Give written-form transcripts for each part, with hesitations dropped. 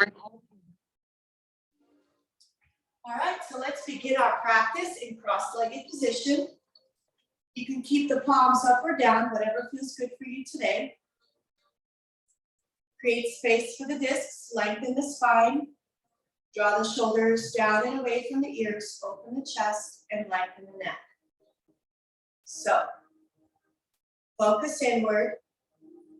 All right, so let's begin our practice in cross-legged position. You can keep the palms up or down, whatever feels good for you today. Create space for the discs, lengthen the spine. Draw the shoulders down and away from the ears, open the chest, and lengthen the neck. So, focus inward.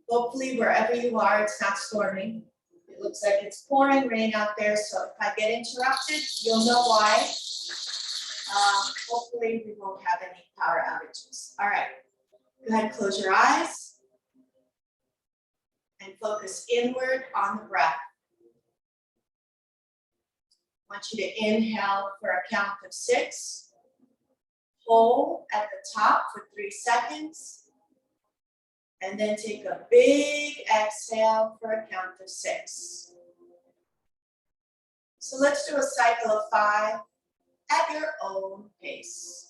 Hopefully, wherever you are, it's not storming. It looks like it's pouring rain out there, so if I get interrupted, you'll know why. Hopefully, we won't have any power outages. All right, go ahead, close your eyes. And focus inward on the breath. I want you to inhale for a count of 6. Hold at the top for 3 seconds. And then take a big exhale for a count of 6. So let's do a cycle of 5 at your own pace.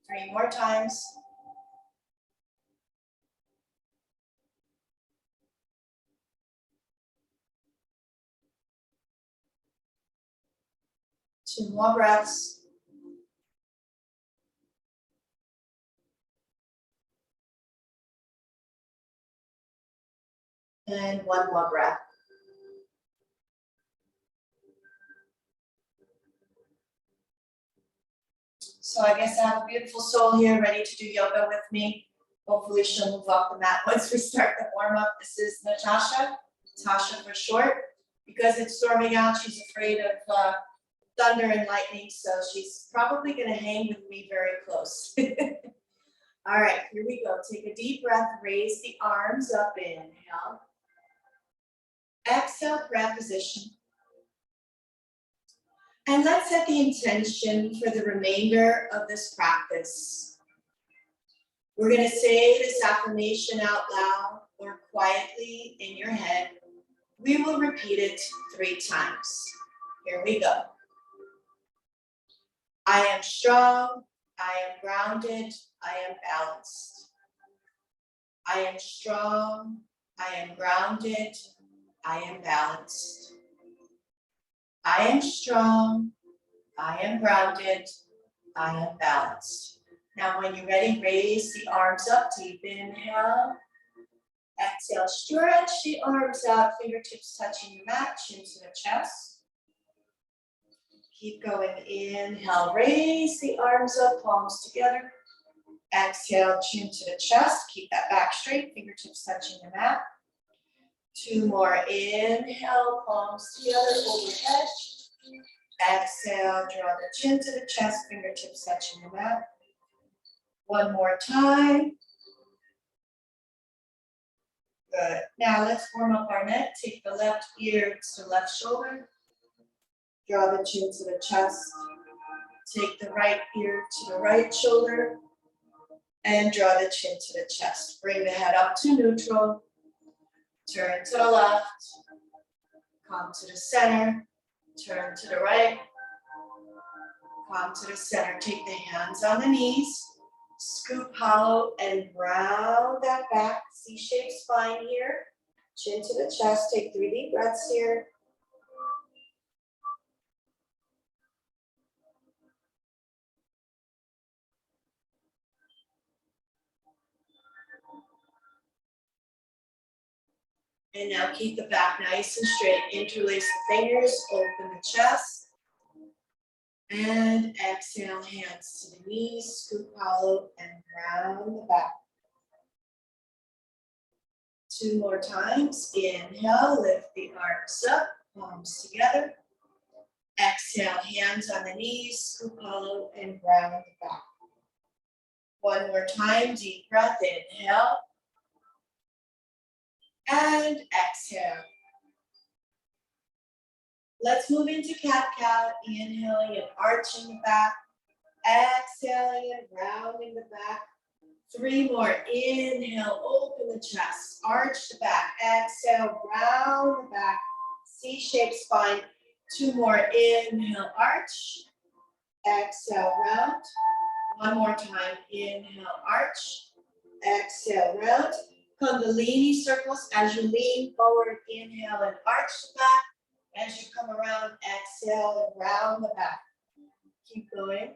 Three more times. Two more breaths. And one more breath. So I guess I have a beautiful soul here ready to do yoga with me. Hopefully she'll move off the mat once we start the warm up. This is Natasha, Tasha for short. Because it's storming out, she's afraid of thunder and lightning, so she's probably gonna hang with me very close. All right, here we go. Take a deep breath, raise the arms up, inhale. Exhale, prayer position. And let's set the intention for the remainder of this practice. We're gonna say this affirmation out loud or quietly in your head. We will repeat it 3 times. Here we go. I am strong, I am grounded, I am balanced. I am strong, I am grounded, I am balanced. I am strong, I am grounded, I am balanced. Now when you're ready, raise the arms up, deep inhale. Exhale, stretch the arms out, fingertips touching the mat, chin to the chest. Keep going, inhale, raise the arms up, palms together. Exhale, chin to the chest, keep that back straight, fingertips touching the mat. 2 more, inhale, palms together, overhead. Exhale, draw the chin to the chest, fingertips touching the mat. 1 more time. Good. Now let's warm up our neck. Take the left ear to the left shoulder. Draw the chin to the chest. Take the right ear to the right shoulder. And draw the chin to the chest. Bring the head up to neutral. Turn to the left. Come to the center. Turn to the right. Come to the center. Take the hands on the knees. Scoop hollow and round that back. C-shaped spine here. Chin to the chest. Take 3 deep breaths here. And now keep the back nice and straight. Interlace the fingers, open the chest. And exhale, hands to the knees, scoop hollow and round the back. 2 more times. Inhale, lift the arms up, palms together. Exhale, hands on the knees, scoop hollow and round the back. 1 more time, deep breath, inhale. And exhale. Let's move into cat-cow, inhaling and arching the back. Exhaling and rounding the back. 3 more. Inhale, open the chest, arch the back. Exhale, round the back. C-shaped spine. 2 more. Inhale, arch. Exhale, round. 1 more time. Inhale, arch. Exhale, round. Kundalini circles as you lean forward. Inhale and arch the back. As you come around, exhale and round the back. Keep going.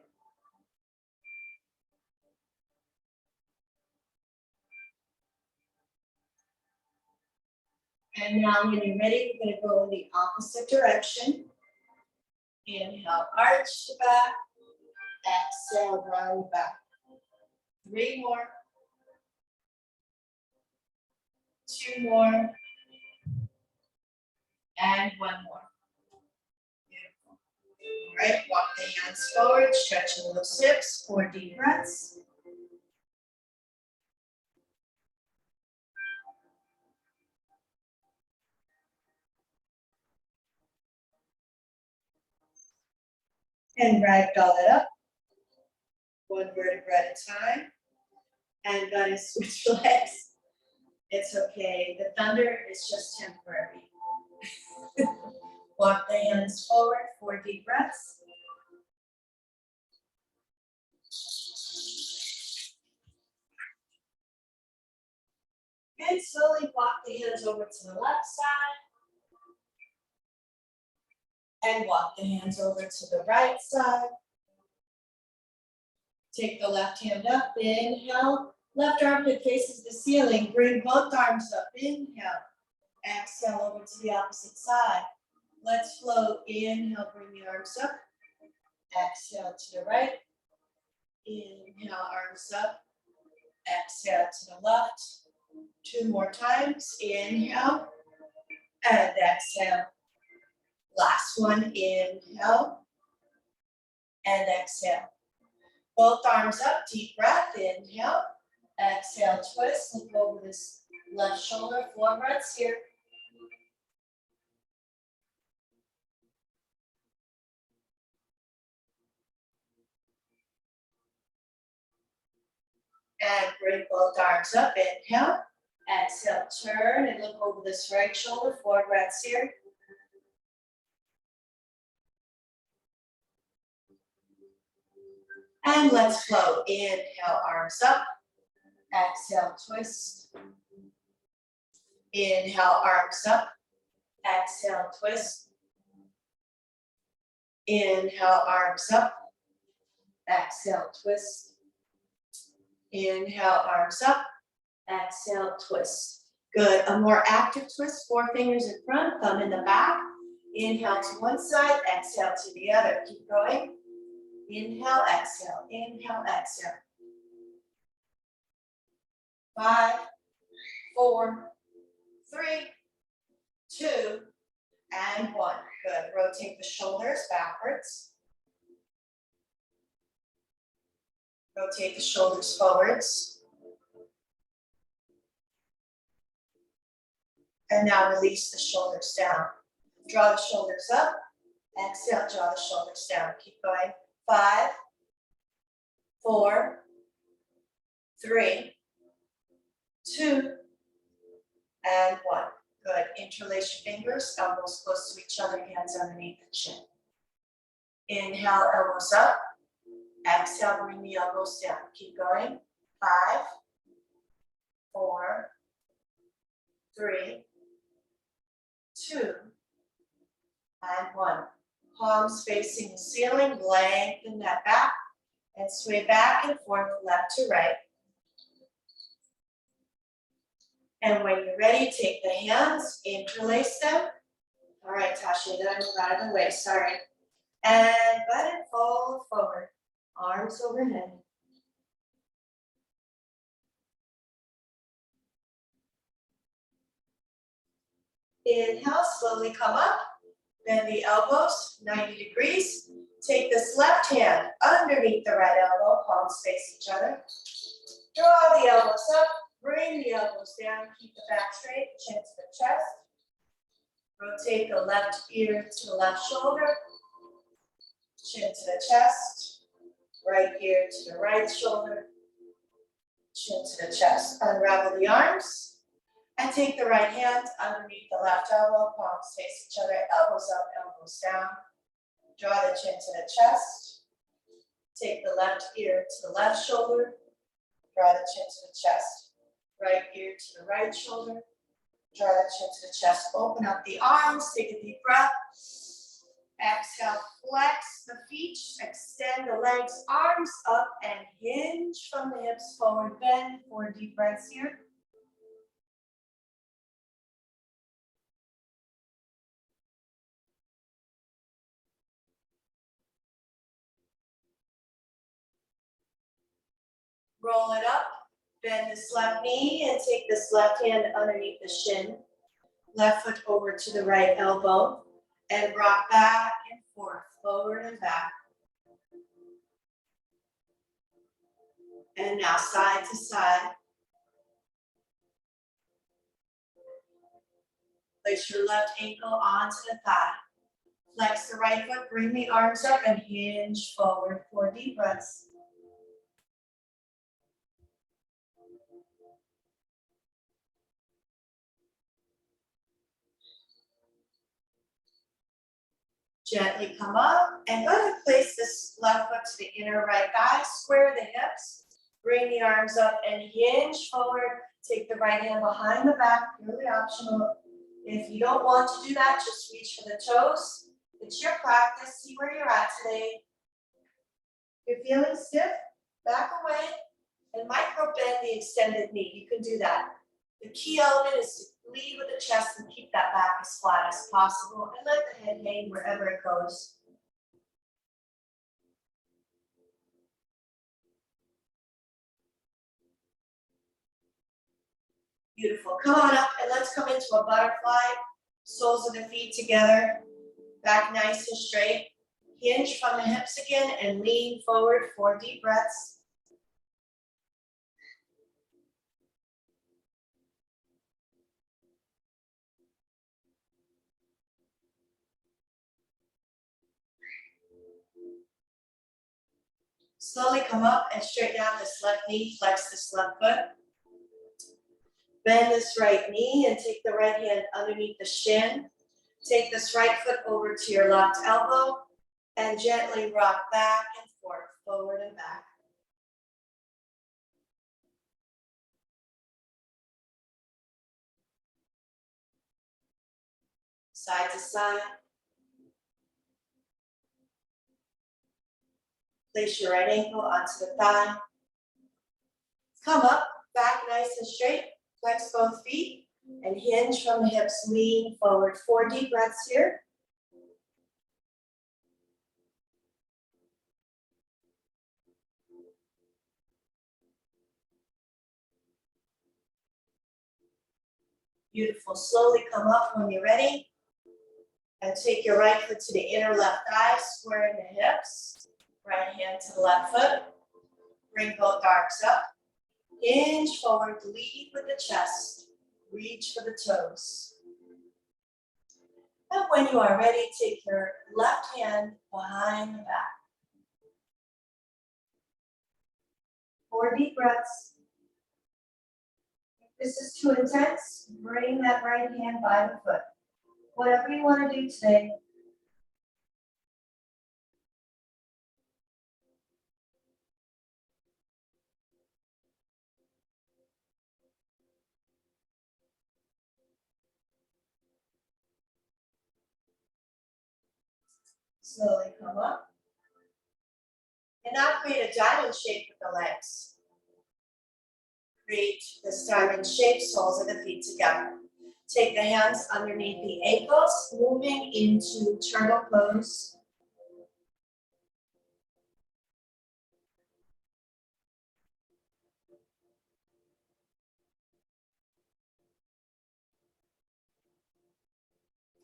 And now when you're ready, we're going to go in the opposite direction. Inhale, arch the back. Exhale, round the back. 3 more. 2 more. And 1 more. Beautiful. All right, walk the hands forward, stretch a little hips, 4 deep breaths. And ragdoll it up. 1 vertebra at a time. And gonna switch legs. It's okay. The thunder is just temporary. Walk the hands forward, 4 deep breaths. And slowly walk the hands over to the left side. And walk the hands over to the right side. Take the left hand up, inhale. Left armpit faces the ceiling. Bring both arms up, inhale. Exhale over to the opposite side. Let's flow, inhale, bring the arms up. Exhale to the right. Inhale, arms up. Exhale to the left. 2 more times, inhale. And exhale. Last one, inhale. And exhale. Both arms up, deep breath, inhale. Exhale, twist, look over this left shoulder, 4 breaths here. And bring both arms up, inhale. Exhale, turn and look over this right shoulder, 4 breaths here. And let's flow, inhale, arms up. Exhale, twist. Inhale, arms up. Exhale, twist. Inhale, arms up. Exhale, twist. Inhale, arms up. Exhale, twist. Good. A more active twist. 4 fingers in front, thumb in the back. Inhale to one side, exhale to the other. Keep going. Inhale, exhale. Inhale, exhale. 5, 4, 3, 2, and 1. Good. Rotate the shoulders backwards. Rotate the shoulders forwards. And now release the shoulders down. Draw the shoulders up. Exhale, draw the shoulders down. Keep going. 5, 4, 3, 2, and 1. Good. Interlace your fingers, elbows close to each other, hands underneath the chin. Inhale, elbows up. Exhale, bring the elbows down. Keep going. 5, 4, 3, 2, and 1. Palms facing the ceiling, lengthen that back, and sway back and forth, left to right. And when you're ready, take the hands, interlace them. All right, Tasha, then I move out of the way, sorry. And let it fall forward, arms overhead. Inhale, slowly come up. Bend the elbows 90 degrees. Take this left hand underneath the right elbow, palms face each other. Draw the elbows up, bring the elbows down, keep the back straight, chin to the chest. Rotate the left ear to the left shoulder, chin to the chest. Right ear to the right shoulder, chin to the chest. Unravel the arms and take the right hand underneath the left elbow, palms face each other, elbows up, elbows down. Draw the chin to the chest. Take the left ear to the left shoulder, draw the chin to the chest. Right ear to the right shoulder, draw the chin to the chest. Open up the arms, take a deep breath. Exhale, flex the feet, extend the legs, arms up and hinge from the hips forward, bend. 4 deep breaths here. Roll it up, bend this left knee and take this left hand underneath the shin. Left foot over to the right elbow and rock back and forth, forward and back. And now side to side. Place your left ankle onto the thigh. Flex the right foot, bring the arms up and hinge forward. 4 deep breaths. Gently come up and go ahead and place this left foot to the inner right thigh. Square the hips. Bring the arms up and hinge forward. Take the right hand behind the back, purely optional. If you don't want to do that, just reach for the toes. It's your practice. See where you're at today. If you're feeling stiff, back away and micro bend the extended knee. You can do that. The key element is to lead with the chest and keep that back as flat as possible and let the head hang wherever it goes. Beautiful. Come on up and let's come into a butterfly. Soles of the feet together. Back nice and straight. Hinge from the hips again and lean forward. 4 deep breaths. Slowly come up and straighten out this left knee, flex this left foot. Bend this right knee and take the right hand underneath the shin. Take this right foot over to your left elbow and gently rock back and forth, forward and back. Side to side. Place your right ankle onto the thigh. Come up, back nice and straight. Flex both feet and hinge from the hips. Lean forward. 4 deep breaths here. Beautiful. Slowly come up when you're ready. And take your right foot to the inner left thigh, squaring the hips. Right hand to the left foot. Bring both arms up. Hinge forward, lead with the chest. Reach for the toes. And when you are ready, take your left hand behind the back. 4 deep breaths. If this is too intense, bring that right hand by the foot. Whatever you want to do today. Slowly come up. And now create a diamond shape with the legs. Create this diamond shape, soles of the feet together. Take the hands underneath the ankles, moving into turtle pose.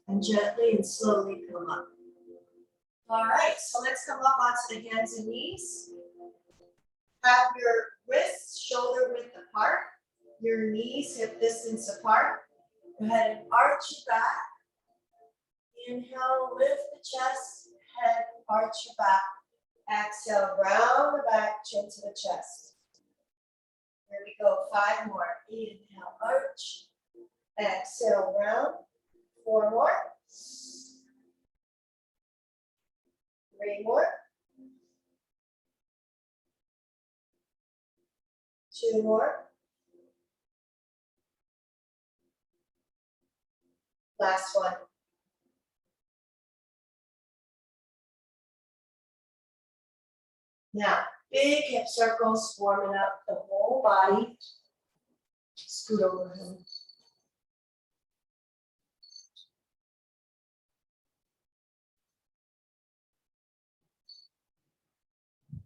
And gently and slowly come up. All right, so let's come up onto the hands and knees. Have your wrists shoulder width apart, your knees hip distance apart. Go ahead and arch your back. Inhale, lift the chest, head, arch your back. Exhale, round the back, chin to the chest. Here we go, 5 more. Inhale, arch. Exhale, round. 4 more. 3 more. 2 more. Last one. Now, big hip circles, warming up the whole body. Scoot over him.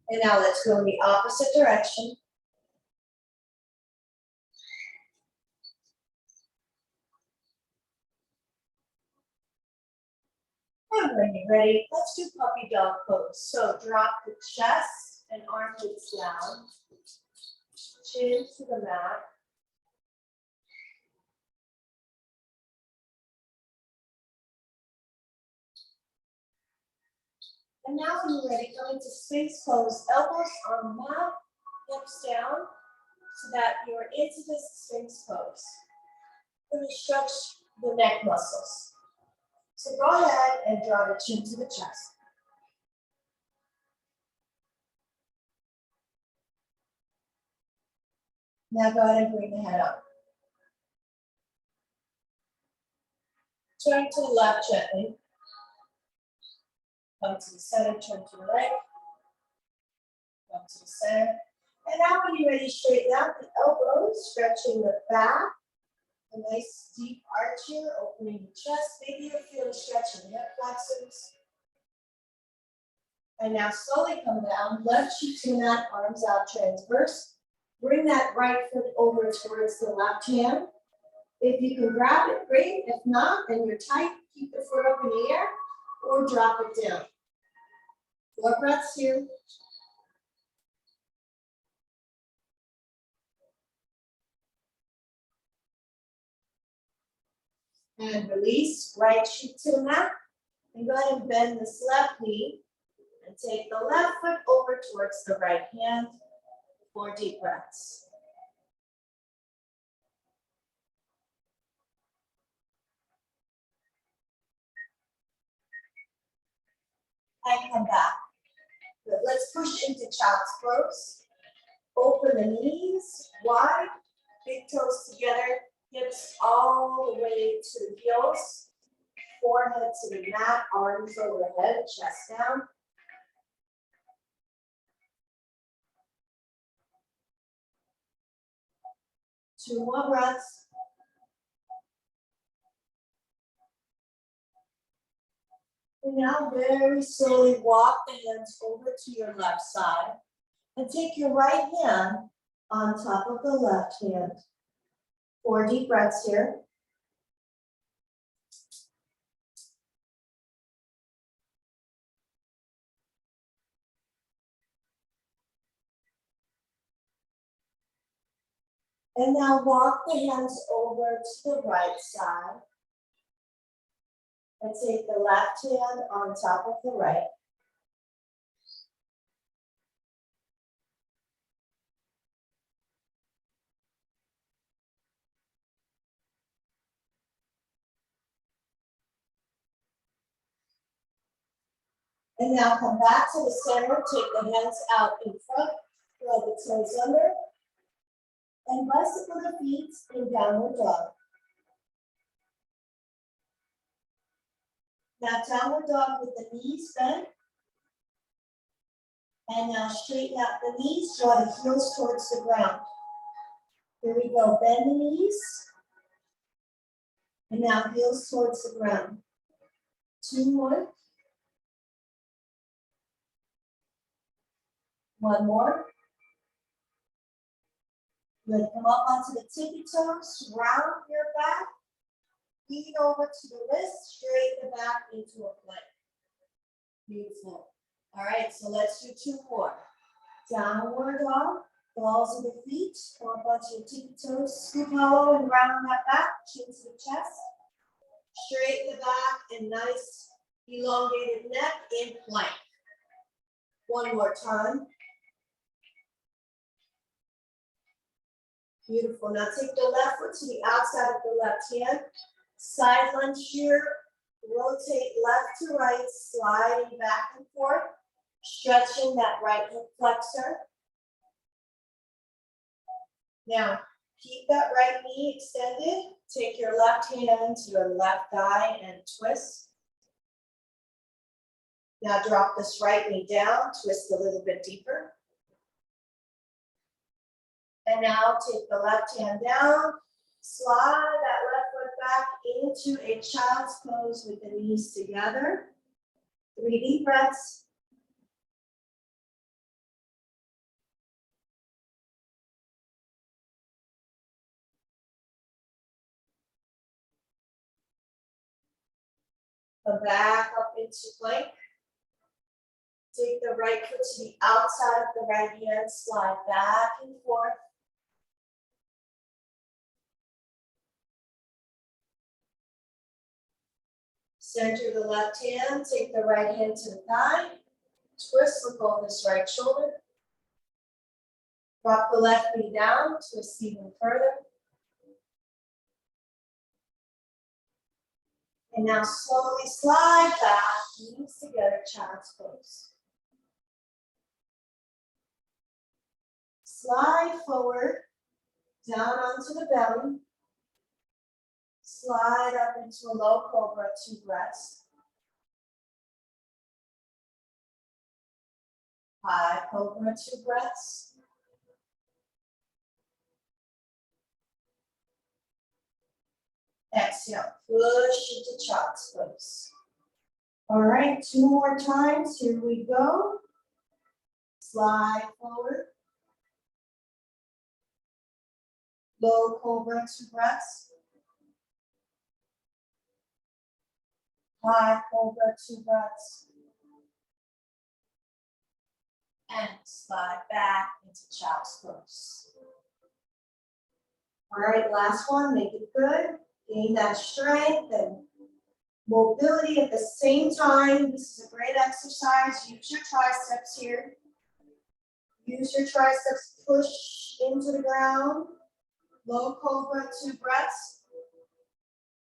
And now let's go in the opposite direction. And when you're ready, let's do puppy dog pose. So drop the chest and armpits down, chin to the mat. And now when you're ready, come into Sphinx pose, elbows on the mat, hips down, so that you're into this Sphinx pose. We're going to stretch the neck muscles. So go ahead and draw the chin to the chest. Now go ahead and bring the head up. Turn to the left gently. Come to the center, turn to the right. Come to the center. And now when you're ready, straighten out the elbows, stretching the back. A nice deep arch here, opening the chest. Maybe you'll feel a stretch in the hip flexors. And now slowly come down, left cheek to the mat, arms out transverse. Bring that right foot over towards the left hand. If you can grab it, great. If not, and you're tight, keep the foot up in the air or drop it down. 4 breaths here. And release, right cheek to the mat. And go ahead and bend this left knee. And take the left foot over towards the right hand. 4 deep breaths. And come back. Good. Let's push into child's pose. Open the knees wide, big toes together, hips all the way to the heels, forehead to the mat, arms overhead, chest down. Two more breaths. And now very slowly walk the hands over to your left side and take your right hand on top of the left hand. 4 deep breaths here. And now walk the hands over to the right side. And take the left hand on top of the right. And now come back to the center, take the hands out in front, draw the toes under, and bicycle the feet in downward dog. Now downward dog with the knees bent. And now straighten out the knees, draw the heels towards the ground. Here we go, bend the knees. And now heels towards the ground. 2 more. 1 more. Good, come up onto the tippy toes, round your back. Feet over to the wrist, straighten the back into a plank. Beautiful. All right, so let's do 2 more. Downward dog, balls of the feet, come up onto your tippy toes, scoop low and round that back, chin to the chest. Straighten the back and nice elongated neck in plank. One more time. Beautiful. Now take the left foot to the outside of the left hand. Side lunge here. Rotate left to right, sliding back and forth. Stretching that right hip flexor. Now, keep that right knee extended. Take your left hand to your left thigh and twist. Now drop this right knee down, twist a little bit deeper. And now take the left hand down, slide that left foot back into a child's pose with the knees together. 3 deep breaths. Come back up into plank. Take the right foot to the outside of the right hand, slide back and forth. Center the left hand, take the right hand to the thigh. Twist, look over this right shoulder. Drop the left knee down, twist even further. And now slowly slide back, knees together, child's pose. Slide forward, down onto the belly. Slide up into a low cobra, 2 breaths. High cobra, 2 breaths. Exhale, push into child's pose. All right, 2 more times, here we go. Slide forward. Low cobra, 2 breaths. High cobra, 2 breaths. And slide back into child's pose. All right, last one, make it good. Gain that strength and mobility at the same time. This is a great exercise. Use your triceps here. Use your triceps, push into the ground. Low cobra, 2 breaths.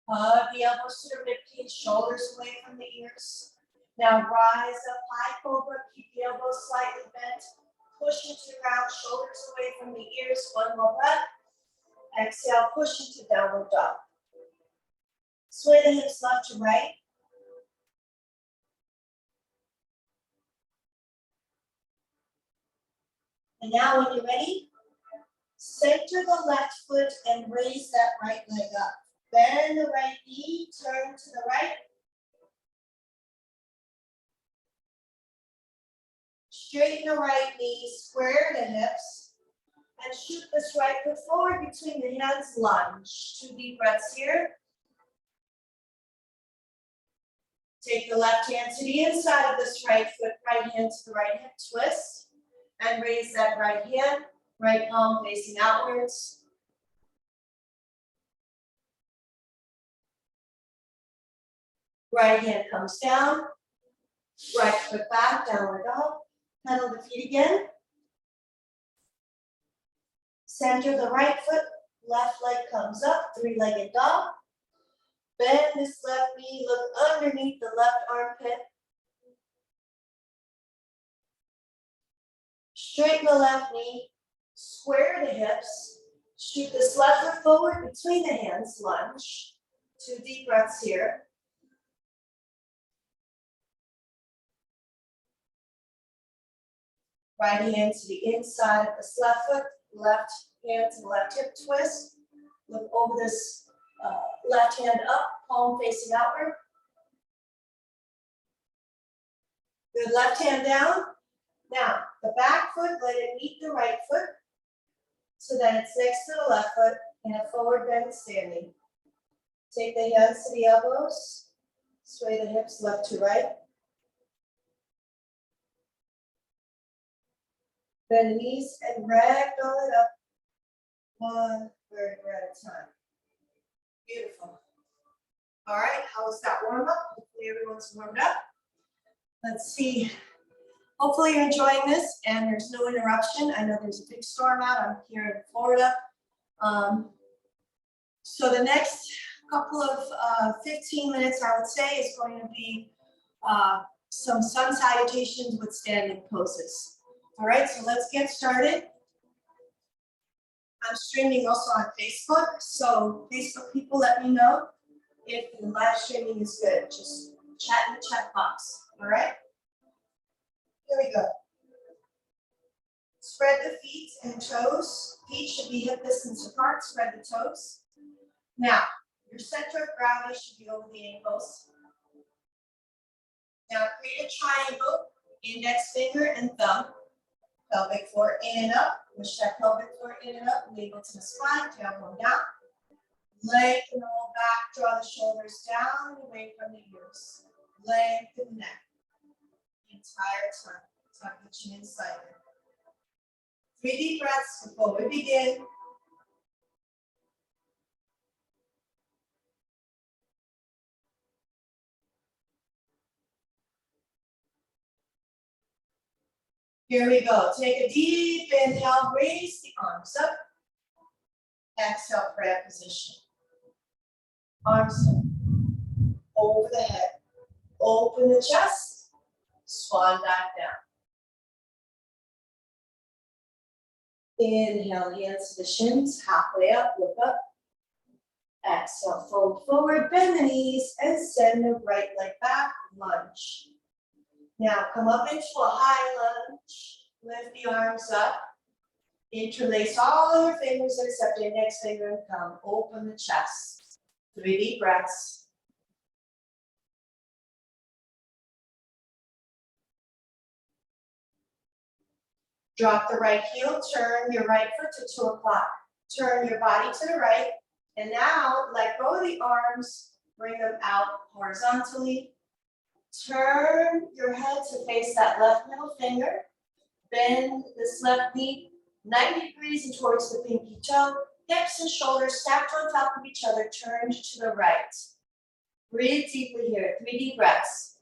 Hug the elbows to the ribcage, shoulders away from the ears. Now rise up, high cobra, keep the elbows slightly bent. Push into the ground, shoulders away from the ears. One more breath. Exhale, push into downward dog. Sway the hips left to right. And now when you're ready, center the left foot and raise that right leg up. Bend the right knee, turn to the right. Straighten the right knee, square the hips, and shoot this right foot forward between the hands, lunge. 2 deep breaths here. Take the left hand to the inside of this right foot, right hand to the right hip, twist, and raise that right hand, right palm facing outwards. Right hand comes down, right foot back, downward dog. Pedal the feet again. Center the right foot, left leg comes up, 3-legged dog. Bend this left knee, look underneath the left armpit. Straighten the left knee, square the hips. Shoot this left foot forward between the hands, lunge. 2 deep breaths here. Right hand to the inside of this left foot, left hand to the left hip twist. Look over this left hand up, palm facing outward. Good, left hand down. Now, the back foot, let it meet the right foot so that it's next to the left foot in a forward bend standing. Take the hands to the elbows, sway the hips left to right. Bend the knees and ragdoll it up 1 vertebra at a time. Beautiful. All right, how was that warm up? Hopefully everyone's warmed up. Let's see. Hopefully you're enjoying this and there's no interruption. I know there's a big storm out. I'm here in Florida. So the next couple of 15 minutes, I would say, is going to be some sun salutations with standing poses. All right, so let's get started. I'm streaming also on Facebook, so Facebook people, let me know if the live streaming is good. Just chat in the chat box, all right? Here we go. Spread the feet and toes. Feet should be hip distance apart. Spread the toes. Now, your center of gravity should be over the ankles. Now, create a triangle, index finger and thumb. Pelvic floor in and up. Push that pelvic floor in and up. Label to the spine. Tailbone down. Lengthen the whole back. Draw the shoulders down and away from the ears. Lengthen the neck. The entire time. Tuck the chin inside. 3 deep breaths before we begin. Here we go. Take a deep inhale. Raise the arms up. Exhale, prayer position. Arms up. Over the head. Open the chest. Swan dive down. Inhale, hands to the shins, halfway up, look up. Exhale, fold forward, bend the knees, and send the right leg back, lunge. Now come up into a high lunge, lift the arms up, interlace all your fingers except index finger and thumb, open the chest. 3 deep breaths. Drop the right heel, turn your right foot to 2 o'clock. Turn your body to the right. And now let go of the arms, bring them out horizontally. Turn your head to face that left middle finger. Bend this left knee 90 degrees and towards the pinky toe. Hips and shoulders stacked on top of each other, turned to the right. Breathe deeply here, 3 deep breaths.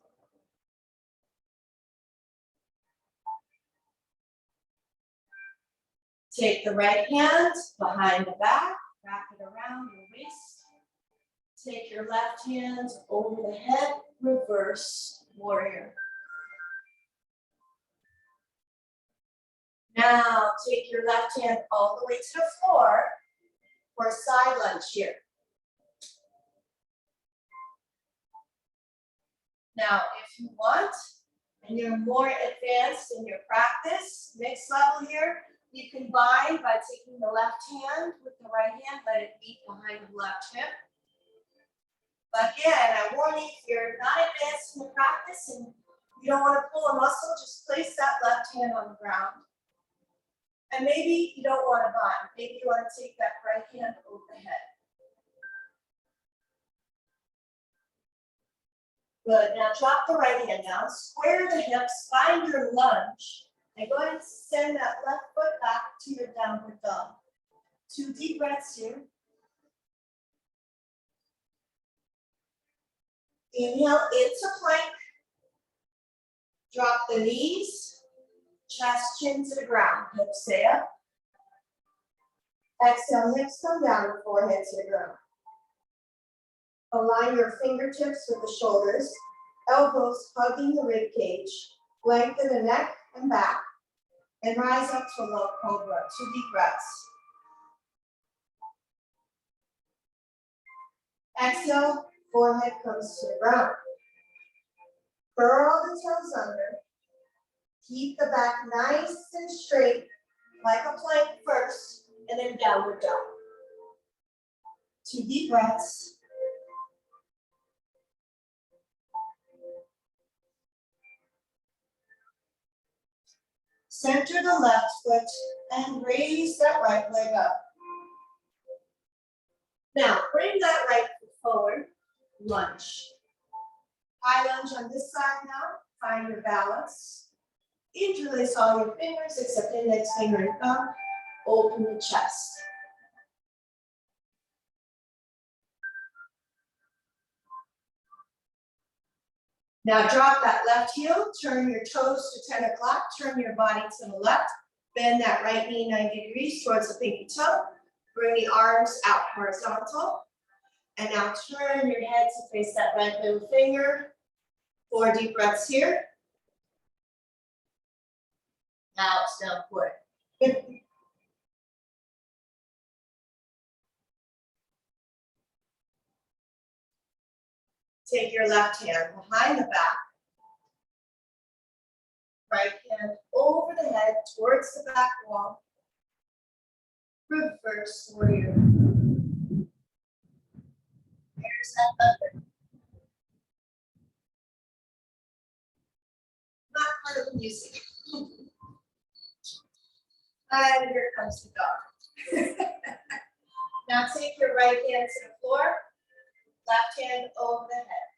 Take the right hand behind the back, wrap it around your waist. Take your left hand over the head, reverse warrior. Now take your left hand all the way to the floor for a side lunge here. Now, if you want, and you're more advanced in your practice, next level here, you can bind by taking the left hand with the right hand, let it meet behind the left hip. But again, I warn you, if you're not advanced in the practice and you don't want to pull a muscle, just place that left hand on the ground. And maybe you don't want to bind. Maybe you want to take that right hand over the head. Good, now drop the right hand down, square the hips, find your lunge. And go ahead and send that left foot back to your downward dog. 2 deep breaths here. Inhale into plank. Drop the knees. Chest, chin to the ground. Hips stay up. Exhale, hips come down, forehead to the ground. Align your fingertips with the shoulders. Elbows hugging the rib cage. Lengthen the neck and back. And rise up to low cobra. 2 deep breaths. Exhale, forehead comes to the ground. Curl the toes under. Keep the back nice and straight, like a plank first, and then downward dog. 2 deep breaths. Center the left foot and raise that right leg up. Now, bring that right foot forward, lunge. High lunge on this side now, find your balance. Interlace all your fingers except index finger and thumb. Open the chest. Now drop that left heel, turn your toes to 10 o'clock, turn your body to the left, bend that right knee 90 degrees towards the pinky toe, bring the arms out horizontal, and now turn your head to face that right middle finger. 4 deep breaths here. Out, down forward. Take your left hand behind the back. Right hand over the head towards the back wall. Reverse warrior. There's that thunder. Not part of the music. And here comes the dog. Now take your right hand to the floor, left hand over the head.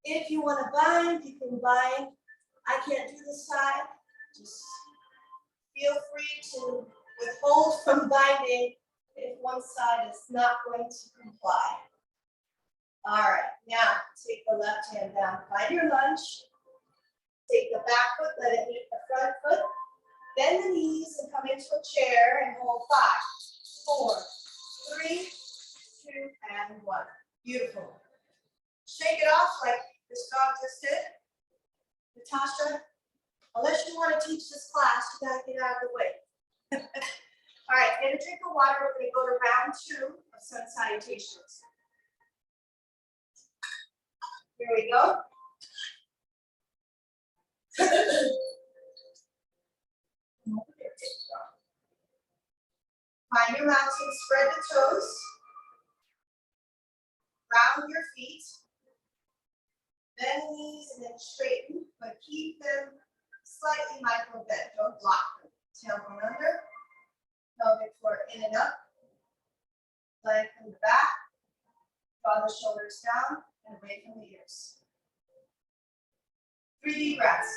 If you want to bind, you can bind. I can't do this side. Just feel free to withhold from binding if one side is not going to comply. All right, now take the left hand down, find your lunge. Take the back foot, let it meet the front foot. Bend the knees and come into a chair and hold 5, 4, 3, 2, and 1. Beautiful. Shake it off like this dog just did. Natasha, unless you want to teach this class, you gotta get out of the way. All right, get a drink of water. We're gonna go to round 2 of sun salutations. Here we go. Find your mountain, spread the toes. Round your feet. Bend the knees and then straighten, but keep them slightly micro bent. Don't block them. Tailbone under. Pelvic floor in and up. Lengthen the back. Draw the shoulders down and away from the ears. 3 deep breaths.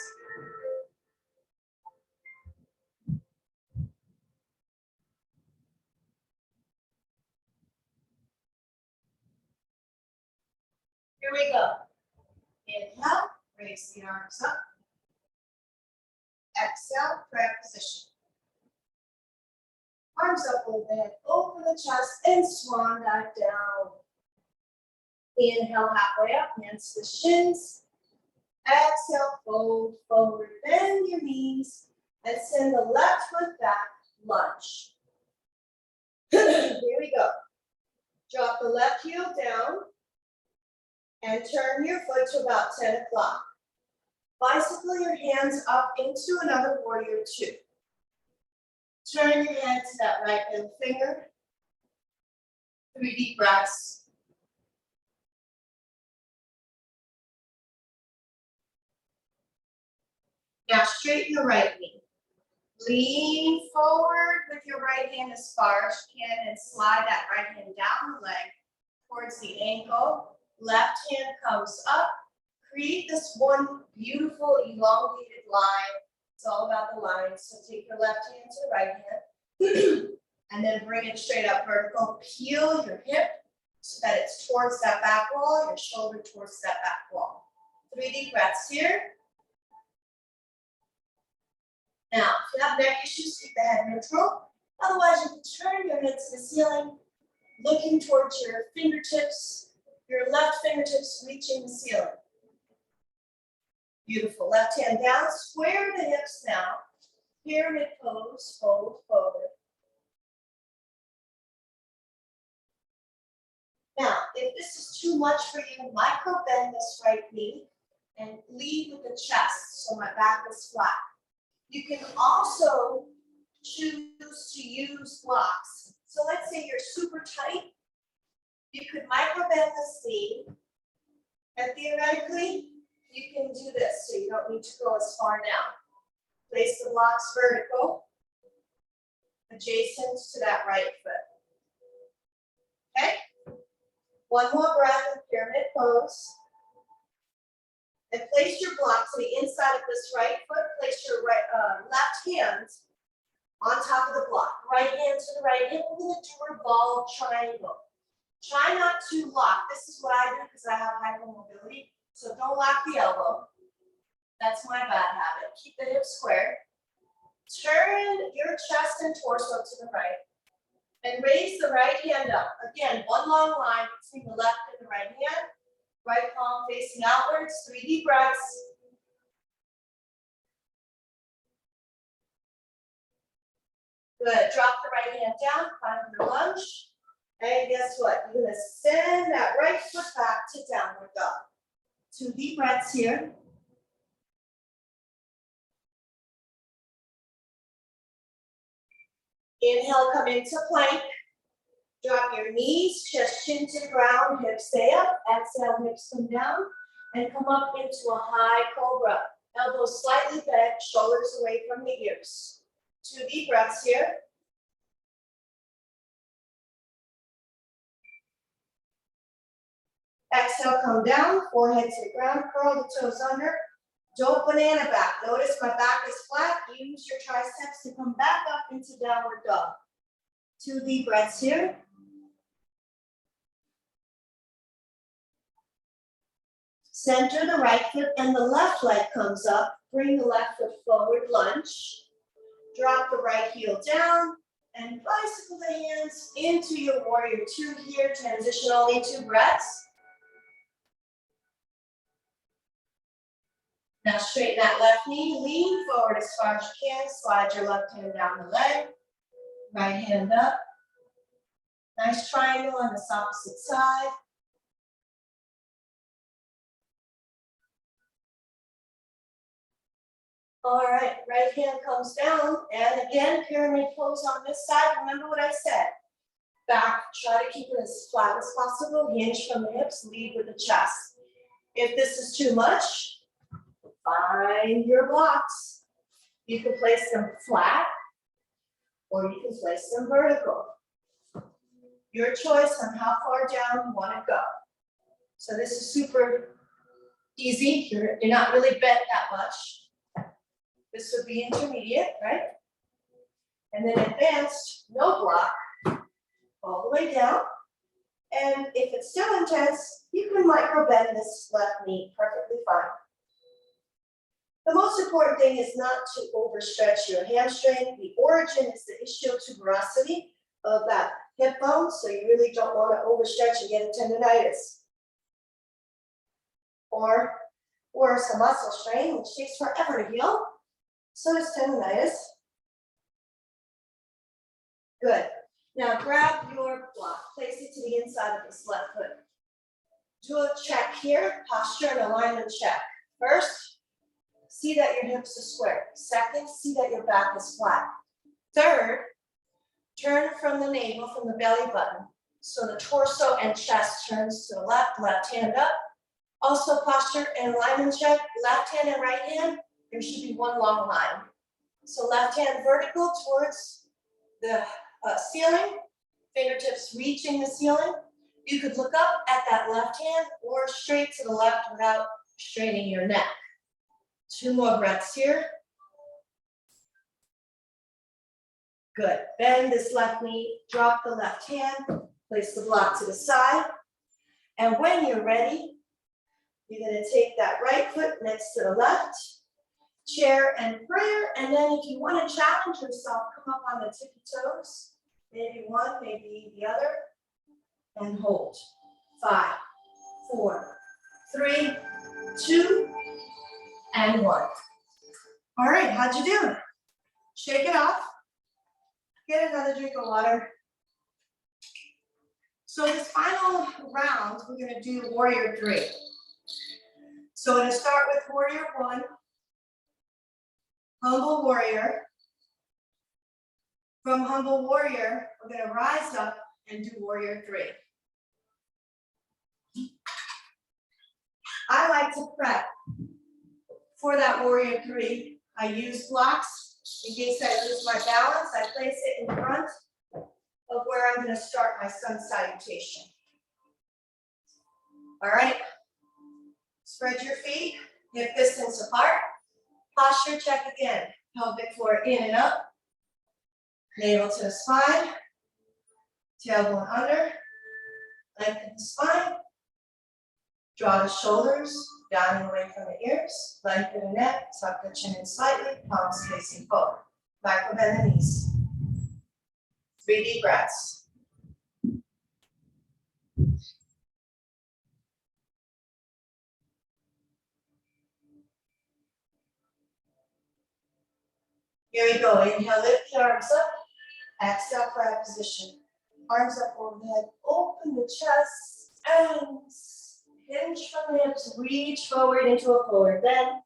Here we go. Inhale, raise the arms up. Exhale, prayer position. Arms up overhead, open the chest and swan back down. Inhale, halfway up, hands to the shins. Exhale, fold forward, bend your knees, and send the left foot back, lunge. Here we go. Drop the left heel down and turn your foot to about 10 o'clock. Bicycle your hands up into another warrior 2. Turn your head to that right middle finger. 3 deep breaths. Now straighten the right knee. Lean forward with your right hand as far as you can and slide that right hand down the leg towards the ankle. Left hand comes up. Create this one beautiful elongated line. It's all about the line. So take your left hand to the right hand and then bring it straight up vertical. Peel your hip so that it's towards that back wall, your shoulder towards that back wall. 3 deep breaths here. Now, if you have neck issues, keep the head neutral. Otherwise, you can turn your head to the ceiling, looking towards your fingertips, your left fingertips reaching the ceiling. Beautiful. Left hand down, square the hips now. Pyramid pose, fold forward. Now, if this is too much for you, micro bend this right knee and lead with the chest so my back is flat. You can also choose to use blocks. So let's say you're super tight. You could micro bend this knee, and theoretically, you can do this, so you don't need to go as far down. Place the blocks vertical, adjacent to that right foot. Okay? One more breath in pyramid pose. And place your block to the inside of this right foot. Place your left hand on top of the block. Right hand to the right hip. We're going to do a ball triangle. Try not to lock. This is what I do because I have hypermobility. So don't lock the elbow. That's my bad habit. Keep the hips square. Turn your chest and torso to the right. And raise the right hand up. Again, one long line between the left and the right hand. Right palm facing outwards. 3 deep breaths. Good. Drop the right hand down, find your lunge. And guess what? You're going to send that right foot back to downward dog. 2 deep breaths here. Inhale, come into plank. Drop your knees, chest, chin to the ground, hips stay up. Exhale, hips come down and come up into a high cobra. Elbows slightly bent, shoulders away from the ears. 2 deep breaths here. Exhale, come down, forehead to the ground, curl the toes under. Don't banana back. Notice my back is flat. Use your triceps to come back up into downward dog. 2 deep breaths here. Center the right foot and the left leg comes up. Bring the left foot forward, lunge. Drop the right heel down and bicycle the hands into your warrior 2 here. Transition only 2 breaths. Now straighten that left knee, lean forward as far as you can. Slide your left hand down the leg. Right hand up. Nice triangle on this opposite side. All right, right hand comes down, and again, pyramid pose on this side. Remember what I said. Back, try to keep it as flat as possible. Hinge from the hips, lead with the chest. If this is too much, find your blocks. You can place them flat, or you can place them vertical. Your choice on how far down you want to go. So this is super easy. You're not really bent that much. This would be intermediate, right? And then advanced, no block, all the way down. And if it's still intense, you can micro bend this left knee perfectly fine. The most important thing is not to overstretch your hamstring. The origin is the ischial of that hip bone, so you really don't want to overstretch and get a tendonitis. Or worse, a muscle strain, which takes forever to heal. So does tendonitis. Good. Now grab your block, place it to the inside of this left foot. Do a check here, posture and alignment check. First, see that your hips are square. Second, see that your back is flat. Third, turn from the navel, from the belly button. So the torso and chest turns to the left, left hand up. Also posture and alignment check, left hand and right hand. There should be one long line. So left hand vertical towards the ceiling, fingertips reaching the ceiling. You could look up at that left hand or straight to the left without straining your neck. 2 more breaths here. Good. Bend this left knee, drop the left hand, place the block to the side. And when you're ready, you're going to take that right foot next to the left. Chair and prayer, and then if you want to challenge yourself, come up on the tippy toes, maybe one, maybe the other, and hold. 5, 4, 3, 2, and 1. All right, how'd you do? Shake it off. Get another drink of water. So this final round, we're going to do warrior 3. So we're going to start with warrior 1. Humble warrior. From humble warrior, we're going to rise up and do warrior 3. I like to prep for that warrior 3. I use blocks in case I lose my balance. I place it in front of where I'm going to start my sun salutation. All right. Spread your feet, hip distance apart. Posture check again. Pelvic floor in and up. Navel to the spine. Tailbone under. Lengthen the spine. Draw the shoulders down and away from the ears. Lengthen the neck, tuck the chin in slightly, palms facing forward. Micro bend the knees. 3 deep breaths. Here we go. Inhale, lift your arms up. Exhale, quiet position. Arms up overhead. Open the chest and hinge from the hips. Reach forward into a forward bend.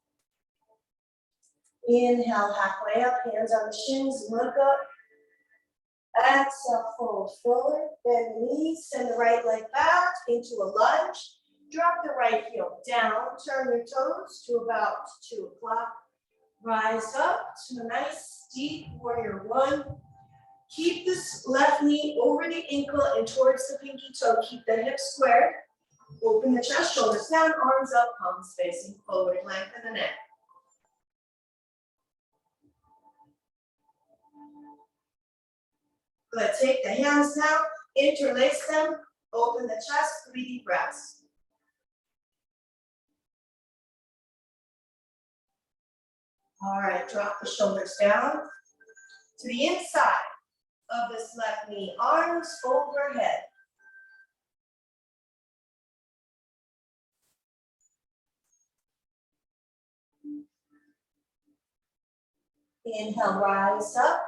Inhale, halfway up. Hands on the shins. Look up. Exhale, fold forward. Bend the knees. Send the right leg back into a lunge. Drop the right heel down. Turn your toes to about 2 o'clock. Rise up to a nice deep warrior one. Keep this left knee over the ankle and towards the pinky toe. Keep the hips squared. Open the chest, shoulders down, arms up, palms facing forward. Lengthen the neck. Good. Take the hands now, interlace them, open the chest, 3 deep breaths. All right, drop the shoulders down to the inside of this left knee, arms overhead. Inhale, rise up,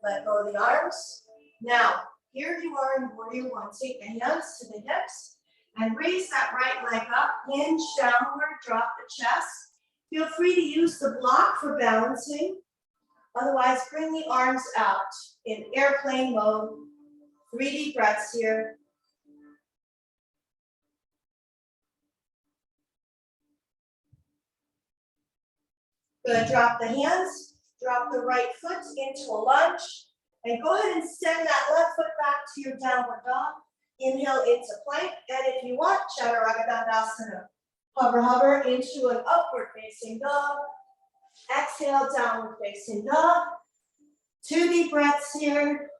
let go of the arms. Now, here you are in warrior one. Take the hands to the hips and raise that right leg up, hinge downward, drop the chest. Feel free to use the block for balancing. Otherwise, bring the arms out in airplane mode. 3 deep breaths here. Good, drop the hands, drop the right foot into a lunge, and go ahead and send that left foot back to your downward dog. Inhale into plank, and if you want, Chaturanga. Hover into an upward facing dog. Exhale, downward facing dog. 2 deep breaths here.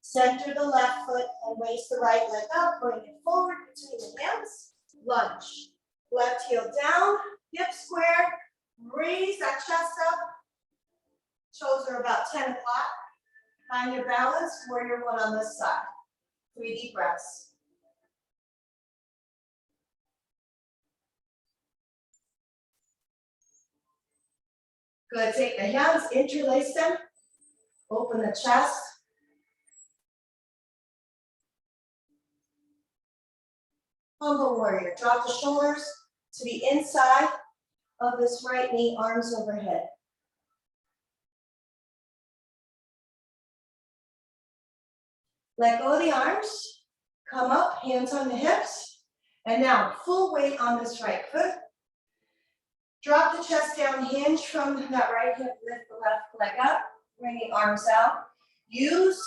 Center the left foot and raise the right leg up. Bring it forward between the hands. Lunge. Left heel down, hip square. Raise that chest up. Toes are about 10 o'clock. Find your balance, warrior one on this side. 3 deep breaths. Good, take the hands, interlace them. Open the chest. Humble warrior, drop the shoulders to the inside of this right knee, arms overhead. Let go of the arms, come up, hands on the hips, and now full weight on this right foot. Drop the chest down, hinge from that right hip, lift the left leg up, bring the arms out. Use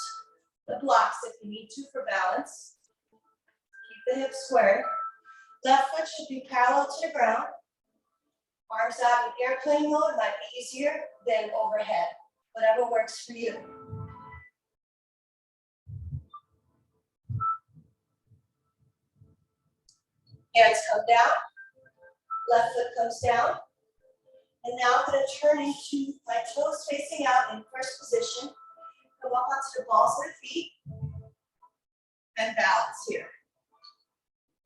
the blocks if you need to for balance. Keep the hips square. Left foot should be parallel to the ground. Arms out in airplane mode might be easier than overhead. Whatever works for you. Hands come down. Left foot comes down. And now I'm going to turn into my toes facing out in first position. Come up onto the balls of the feet. And balance here.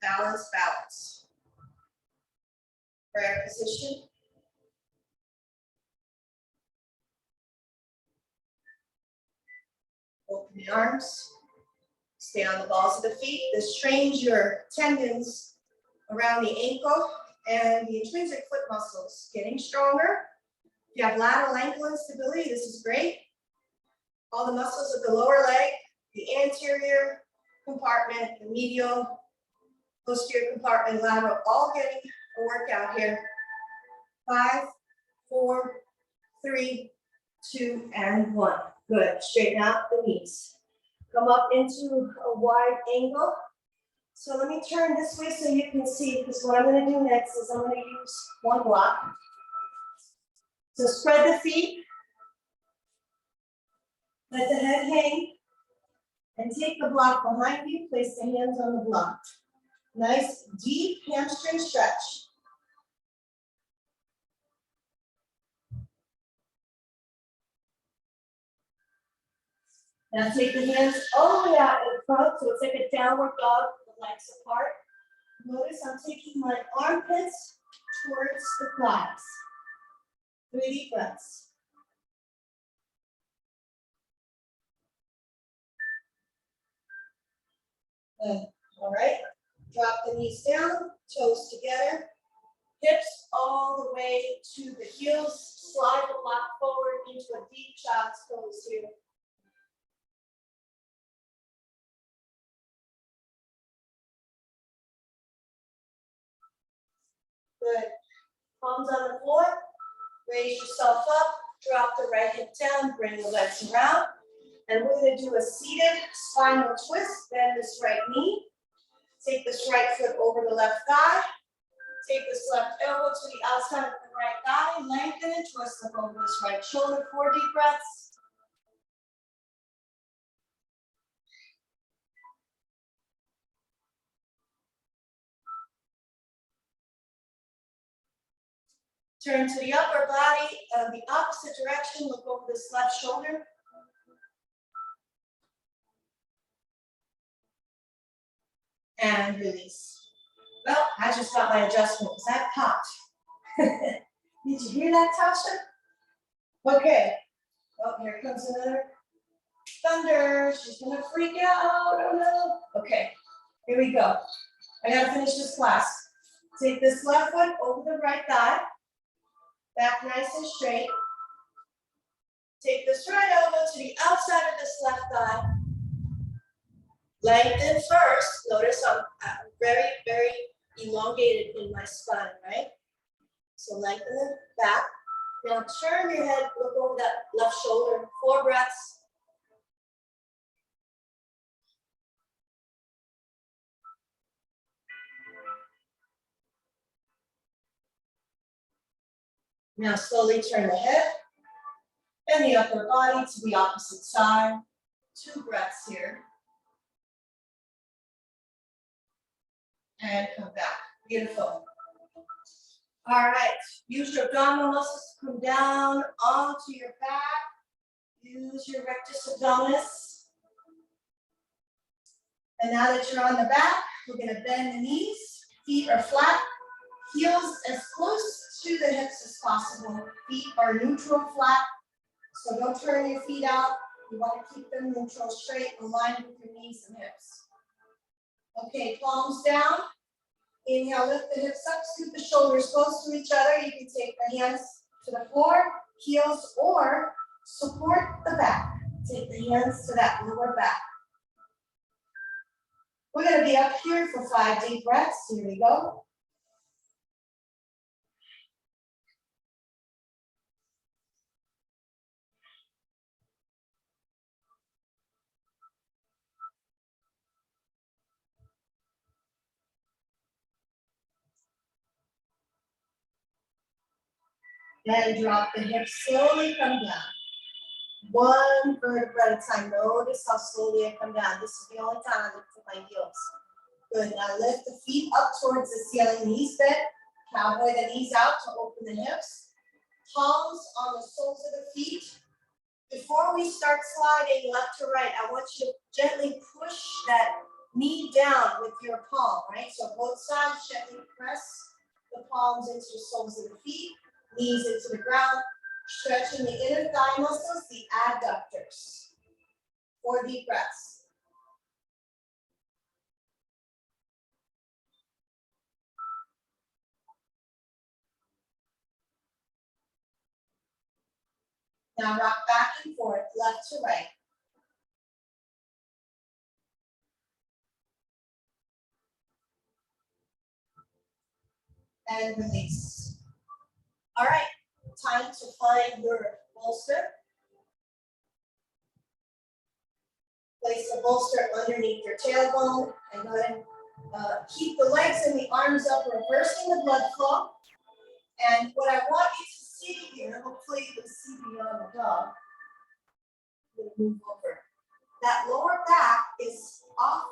Balance, balance. Prayer position. Open the arms. Stay on the balls of the feet. This trains your tendons around the ankle and the intrinsic foot muscles getting stronger. If you have lateral ankle instability, this is great. All the muscles of the lower leg, the anterior compartment, the medial, posterior compartment, lateral, all getting a workout here. 5, 4, 3, 2, and 1. Good. Straighten out the knees. Come up into a wide angle. So let me turn this way so you can see, because what I'm going to do next is I'm going to use one block. So spread the feet. Let the head hang and take the block behind you, place the hands on the block. Nice deep hamstring stretch. Now take the hands all the way out in front, so it's like a downward dog, the legs apart. Notice I'm taking my armpits towards the thighs. 3 deep breaths. Good. All right. Drop the knees down, toes together, hips all the way to the heels. Slide the block forward into a deep child's pose here. Good. Palms on the floor. Raise yourself up. Drop the right hip down. Bring the legs around. And we're going to do a seated spinal twist. Bend this right knee. Take this right foot over the left thigh. Take this left elbow to the outside of the right thigh. Lengthen and twist up over this right shoulder. 4 deep breaths. Turn to the upper body, the opposite direction. Look over this left shoulder. And release. Well, I just got my adjustment because that popped. Did you hear that, Tasha? Okay. Oh, here comes another thunder. She's gonna freak out. Oh no. Okay, here we go. I gotta finish this class. Take this left foot over the right thigh. Back nice and straight. Take this right elbow to the outside of this left thigh. Lengthen first. Notice I'm very, very elongated in my spine, right? So lengthen it back. Now turn your head, look over that left shoulder. 4 breaths. Now slowly turn the head and the upper body to the opposite side. 2 breaths here. And come back. Beautiful. All right. Use your abdominal muscles to come down onto your back. Use your rectus abdominis. And now that you're on the back, we're going to bend the knees. Feet are flat. Heels as close to the hips as possible. Feet are neutral flat. So don't turn your feet out. You want to keep them neutral, straight, aligned with your knees and hips. Okay, palms down. Inhale, lift the hips up, scoot the shoulders close to each other. You can take the hands to the floor, heels, or support the back. Take the hands to that lower back. We're going to be up here for 5 deep breaths. Here we go. Then drop the hips, slowly come down. 1 vertebra at a time. Notice how slowly I come down. This is the only time I lift my heels. Good, now lift the feet up towards the ceiling, knees bent. Cowboy the knees out to open the hips. Palms on the soles of the feet. Before we start sliding left to right, I want you to gently push that knee down with your palm, right? So both sides, gently press the palms into the soles of the feet. Knees into the ground, stretching the inner thigh muscles, the adductors. 4 deep breaths. Now rock back and forth, left to right. And release. All right, time to find your bolster. Place the bolster underneath your tailbone and go ahead and keep the legs and the arms up, reversing the blood flow. And what I want you to see here, hopefully you can see beyond the dog. I'm gonna move over. That lower back is off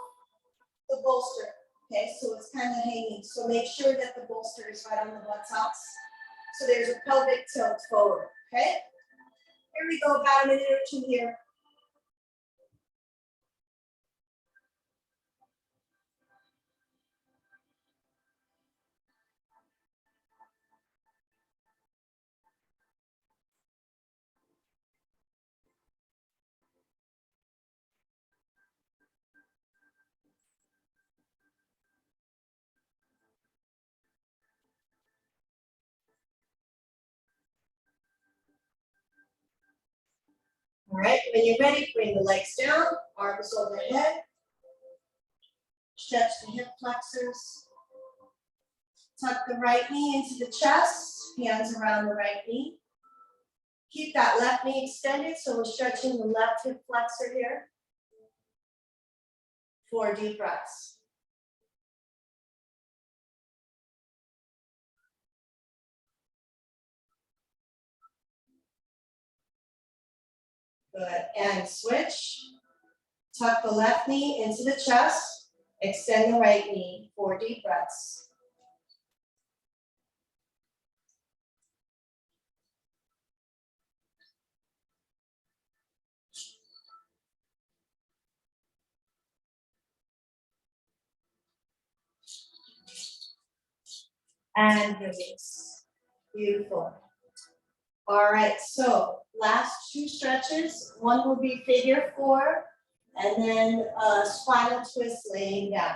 the bolster, okay? So it's kind of hanging. So make sure that the bolster is right on the buttocks. So there's a pelvic tilt forward, okay? Here we go, about a minute or two here. All right, when you're ready, bring the legs down, arms overhead. Stretch the hip flexors. Tuck the right knee into the chest, hands around the right knee. Keep that left knee extended, so we're stretching the left hip flexor here. 4 deep breaths. Good, and switch. Tuck the left knee into the chest, extend the right knee, 4 deep breaths. And release. Beautiful. All right, so last 2 stretches. One will be figure 4, and then spinal twist laying down.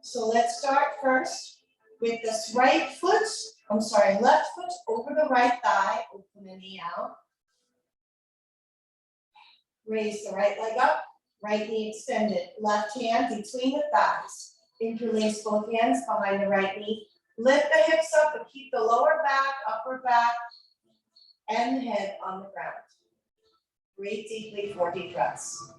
So let's start first with this left foot over the right thigh, open the knee out. Raise the right leg up, right knee extended, left hand between the thighs. Interlace both hands behind the right knee. Lift the hips up and keep the lower back, upper back, and the head on the ground. Breathe deeply, 4 deep breaths.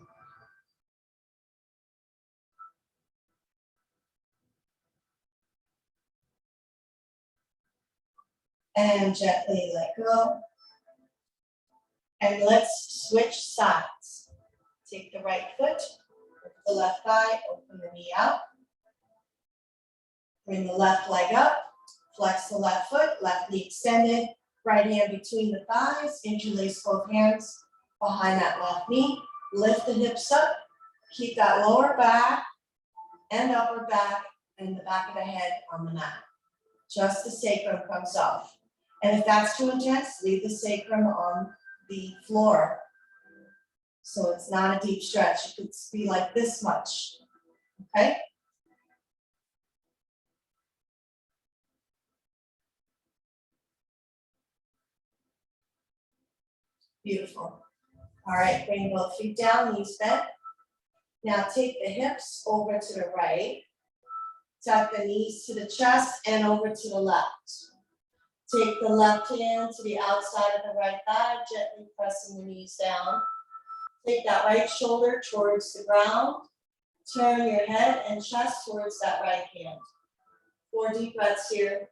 And gently let go. And let's switch sides. Take the right foot, the left thigh, open the knee out. Bring the left leg up, flex the left foot, left knee extended, right hand between the thighs, interlace both hands behind that left knee. Lift the hips up, keep that lower back and upper back and the back of the head on the mat. Just the sacrum comes off. And if that's too intense, leave the sacrum on the floor. So it's not a deep stretch. It could be like this much, okay? Beautiful. All right, bring both feet down, knees bent. Now take the hips over to the right. Tuck the knees to the chest and over to the left. Take the left hand to the outside of the right thigh, gently pressing the knees down. Take that right shoulder towards the ground. Turn your head and chest towards that right hand. 4 deep breaths here.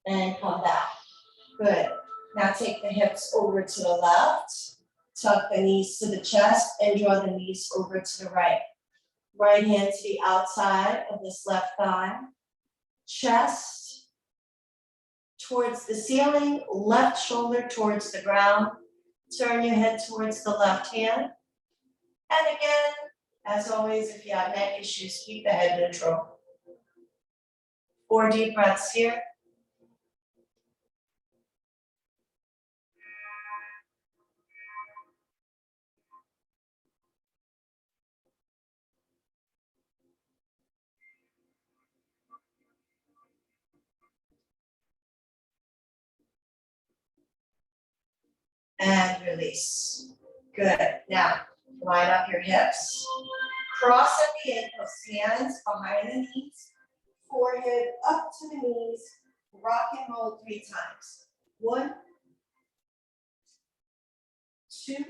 And come back. Good. Now take the hips over to the left. Tuck the knees to the chest and draw the knees over to the right. Right hand to the outside of this left thigh. Chest towards the ceiling, left shoulder towards the ground. Turn your head towards the left hand. And again, as always, if you have neck issues, keep the head neutral. 4 deep breaths here. And release. Good. Now, line up your hips. Cross at the ankles, hands behind the knees, forehead up to the knees. Rock and roll 3 times. 1, 2,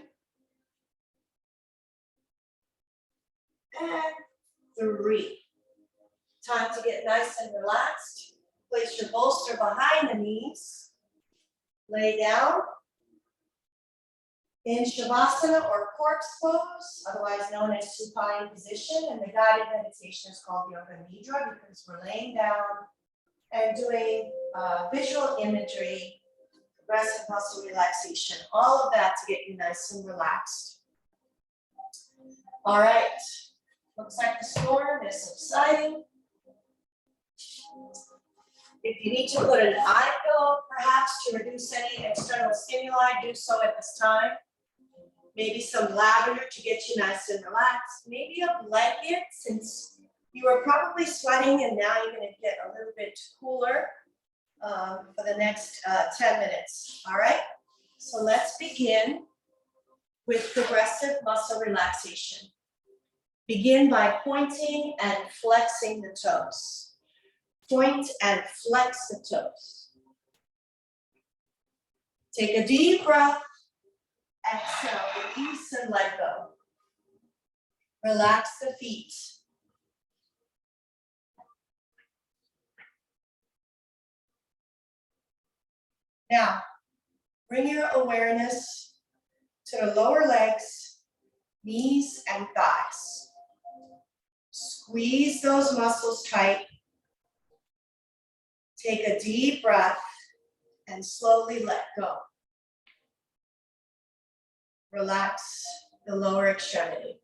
and 3. Time to get nice and relaxed. Place your bolster behind the knees. Lay down in Shavasana or corpse pose, otherwise known as supine position. And the guided meditation is called Yoga Nidra because we're laying down and doing visual imagery, progressive muscle relaxation, all of that to get you nice and relaxed. All right, looks like the storm is subsiding. If you need to put an eye pill, perhaps to reduce any external stimuli, do so at this time. Maybe some lavender to get you nice and relaxed. Maybe a blanket, since you are probably sweating and now you're going to get a little bit cooler for the next 10 minutes. All right, so let's begin with progressive muscle relaxation. Begin by pointing and flexing the toes. Point and flex the toes. Take a deep breath. Exhale, release and let go. Relax the feet. Now, bring your awareness to the lower legs, knees and thighs. Squeeze those muscles tight. Take a deep breath and slowly let go. Relax the lower extremity.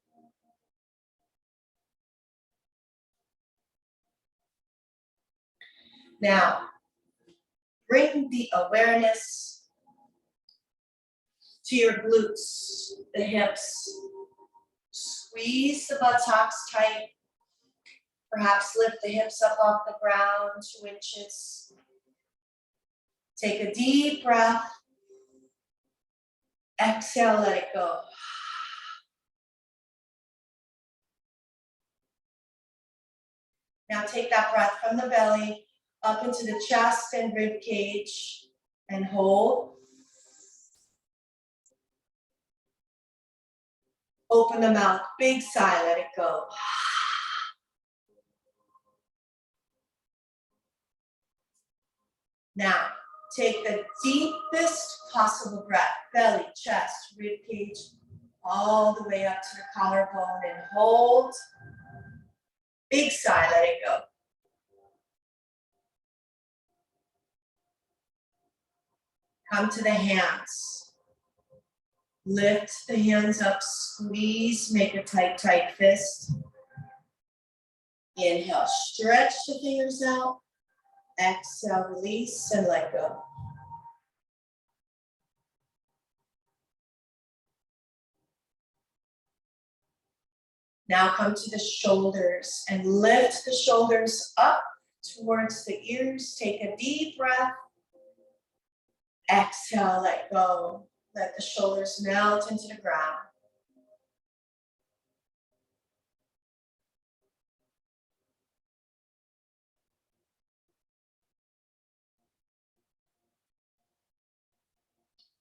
Now, bring the awareness to your glutes, the hips. Squeeze the buttocks tight. Perhaps lift the hips up off the ground 2 inches. Take a deep breath. Exhale, let it go. Now take that breath from the belly up into the chest and rib cage and hold. Open the mouth, big sigh, let it go. Now, take the deepest possible breath, belly, chest, rib cage, all the way up to the collarbone and hold. Big sigh, let it go. Come to the hands. Lift the hands up, squeeze, make a tight, tight fist. Inhale, stretch the fingers out. Exhale, release and let go. Now come to the shoulders and lift the shoulders up towards the ears. Take a deep breath. Exhale, let go. Let the shoulders melt into the ground.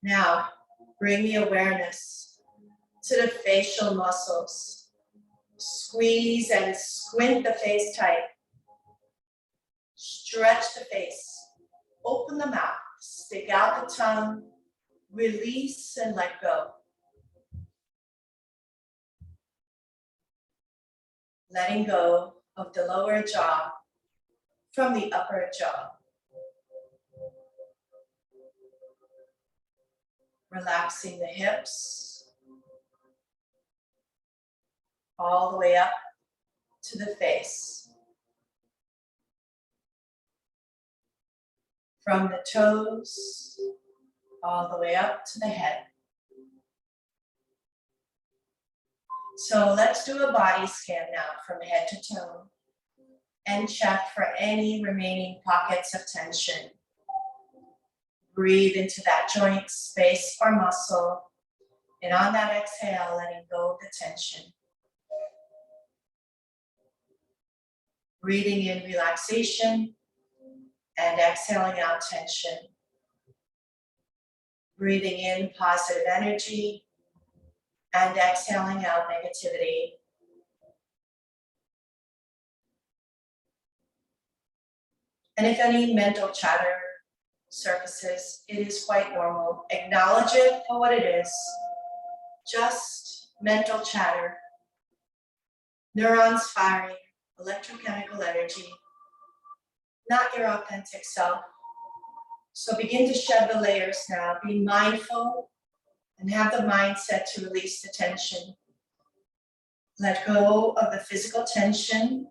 Now, bring the awareness to the facial muscles. Squeeze and squint the face tight. Stretch the face. Open the mouth. Stick out the tongue. Release and let go. Letting go of the lower jaw from the upper jaw. Relaxing the hips all the way up to the face. From the toes all the way up to the head. So let's do a body scan now from head to toe and check for any remaining pockets of tension. Breathe into that joint, space, or muscle. And on that exhale, letting go of the tension. Breathing in relaxation and exhaling out tension. Breathing in positive energy and exhaling out negativity. And if any mental chatter surfaces, it is quite normal. Acknowledge it for what it is. Just mental chatter. Neurons firing, electrochemical energy, not your authentic self. So begin to shed the layers now. Be mindful and have the mindset to release the tension. Let go of the physical tension.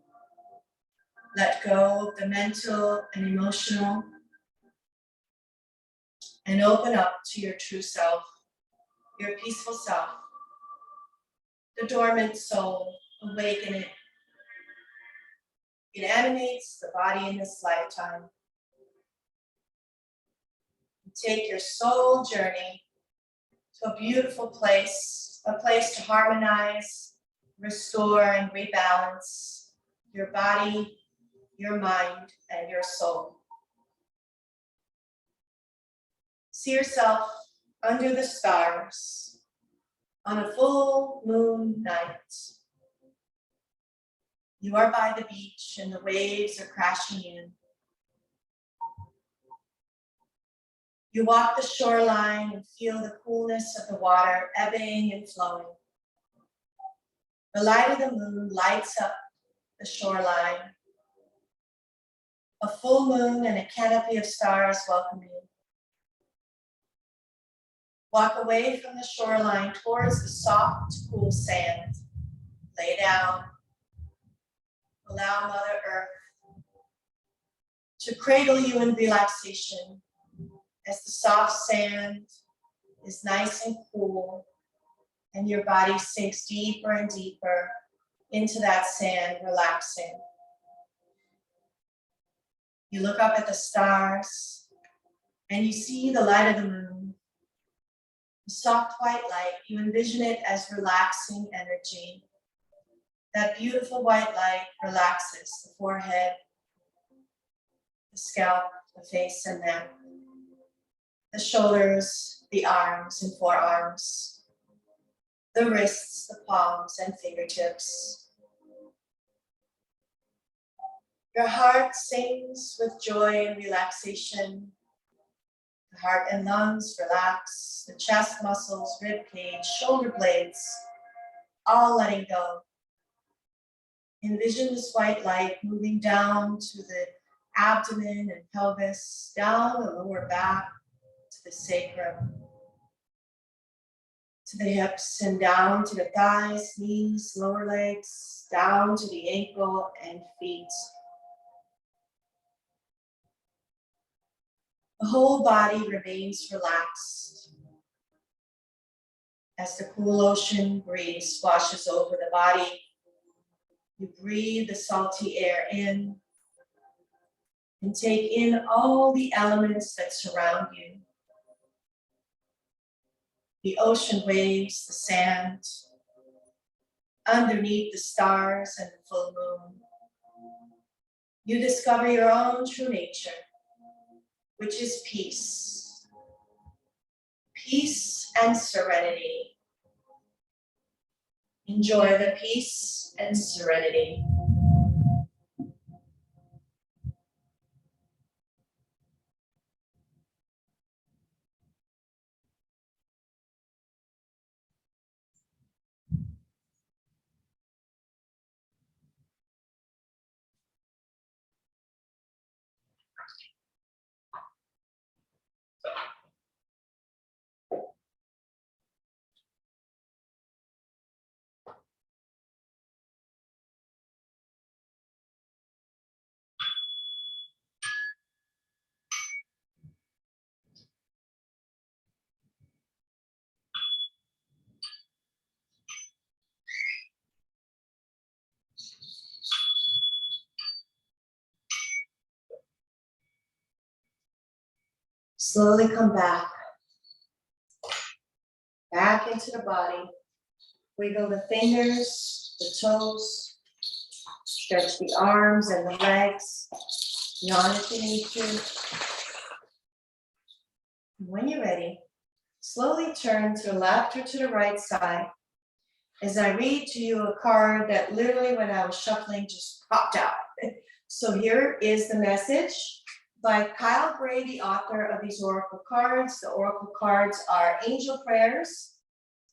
Let go of the mental and emotional. And open up to your true self, your peaceful self, the dormant soul. Awaken it. It animates the body in this lifetime. Take your soul journey to a beautiful place, a place to harmonize, restore, and rebalance your body, your mind, and your soul. See yourself under the stars on a full moon night. You are by the beach and the waves are crashing in. You walk the shoreline and feel the coolness of the water ebbing and flowing. The light of the moon lights up the shoreline. A full moon and a canopy of stars welcome you. Walk away from the shoreline towards the soft, cool sand. Lay down. Allow Mother Earth to cradle you in relaxation as the soft sand is nice and cool and your body sinks deeper and deeper into that sand, relaxing. You look up at the stars and you see the light of the moon. The soft white light, you envision it as relaxing energy. That beautiful white light relaxes the forehead, the scalp, the face and neck, the shoulders, the arms and forearms, the wrists, the palms and fingertips. Your heart sings with joy and relaxation. The heart and lungs relax, the chest muscles, rib cage, shoulder blades, all letting go. Envision this white light moving down to the abdomen and pelvis, down the lower back to the sacrum, to the hips and down to the thighs, knees, lower legs, down to the ankle and feet. The whole body remains relaxed as the cool ocean breeze washes over the body. You breathe the salty air in and take in all the elements that surround you. The ocean waves, the sand, underneath the stars and the full moon. You discover your own true nature, which is peace. Peace and serenity. Enjoy the peace and serenity. Slowly come back into the body. Wiggle the fingers, the toes, stretch the arms and the legs. Yawn if you need to. When you're ready, slowly turn to the left or to the right side as I read to you a card that literally when I was shuffling just popped out. So here is the message by Kyle Gray, the author of these oracle cards. The oracle cards are Angel Prayers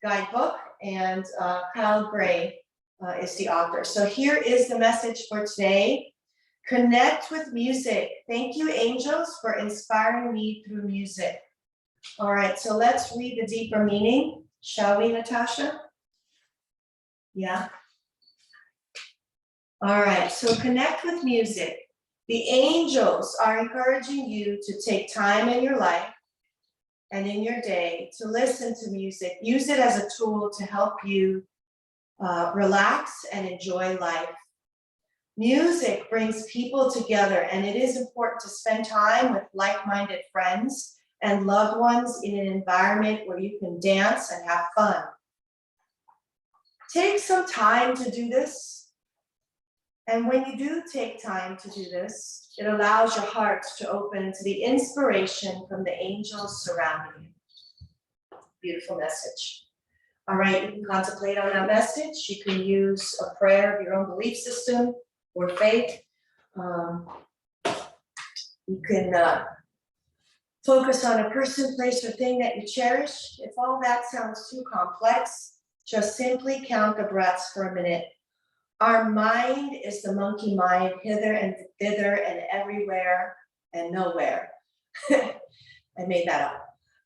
Guidebook, and Kyle Gray is the author. So here is the message for today. Connect with music. Thank you, angels, for inspiring me through music. All right, so let's read the deeper meaning, shall we, Natasha? Yeah. All right, so connect with music. The angels are encouraging you to take time in your life and in your day to listen to music. Use it as a tool to help you relax and enjoy life. Music brings people together, and it is important to spend time with like-minded friends and loved ones in an environment where you can dance and have fun. Take some time to do this. And when you do take time to do this, it allows your heart to open to the inspiration from the angels surrounding you. Beautiful message. All right, you can contemplate on that message. You can use a prayer of your own belief system or faith. You can focus on a person, place, or thing that you cherish. If all that sounds too complex, just simply count the breaths for a minute. Our mind is the monkey mind, hither and thither and everywhere and nowhere. I made that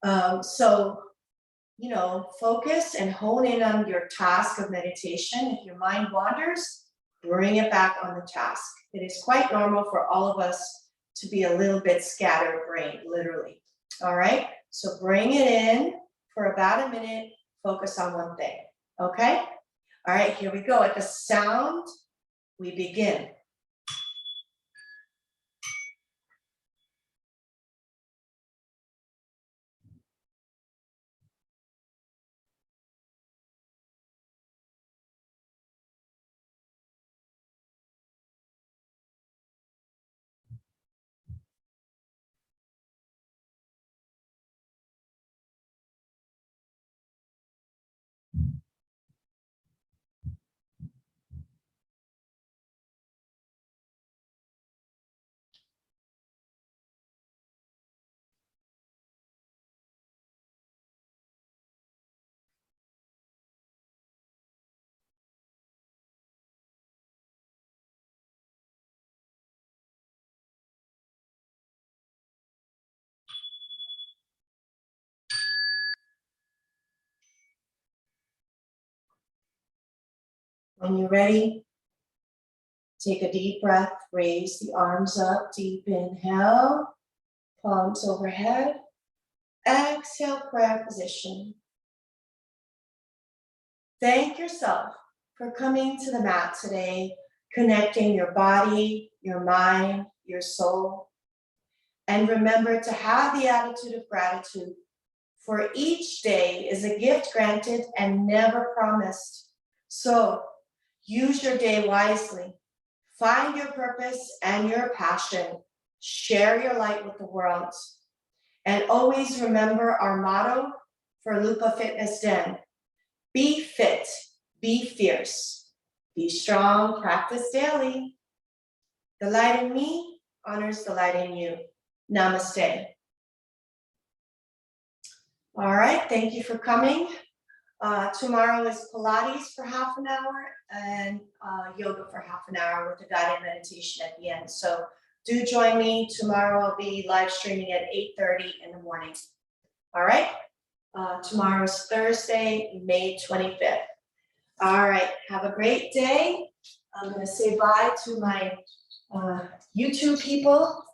up. So, you know, focus and hone in on your task of meditation. If your mind wanders, bring it back on the task. It is quite normal for all of us to be a little bit scatterbrained, literally. All right, so bring it in for about a minute, focus on one thing, okay? All right, here we go. At the sound, we begin. When you're ready, take a deep breath, raise the arms up, deep inhale, palms overhead. Exhale, prayer position. Thank yourself for coming to the mat today, connecting your body, your mind, your soul. And remember to have the attitude of gratitude, for each day is a gift granted and never promised. So use your day wisely. Find your purpose and your passion. Share your light with the world. And always remember our motto for Lupa Fitness Den. Be fit, be fierce, be strong, practice daily. The light in me honors the light in you. Namaste. All right, thank you for coming. Tomorrow is Pilates for half an hour and yoga for half an hour with a guided meditation at the end. So do join me. Tomorrow I'll be live streaming at 8:30 in the morning. All right, tomorrow's Thursday, May 25th. All right, have a great day. I'm gonna say bye to my YouTube people.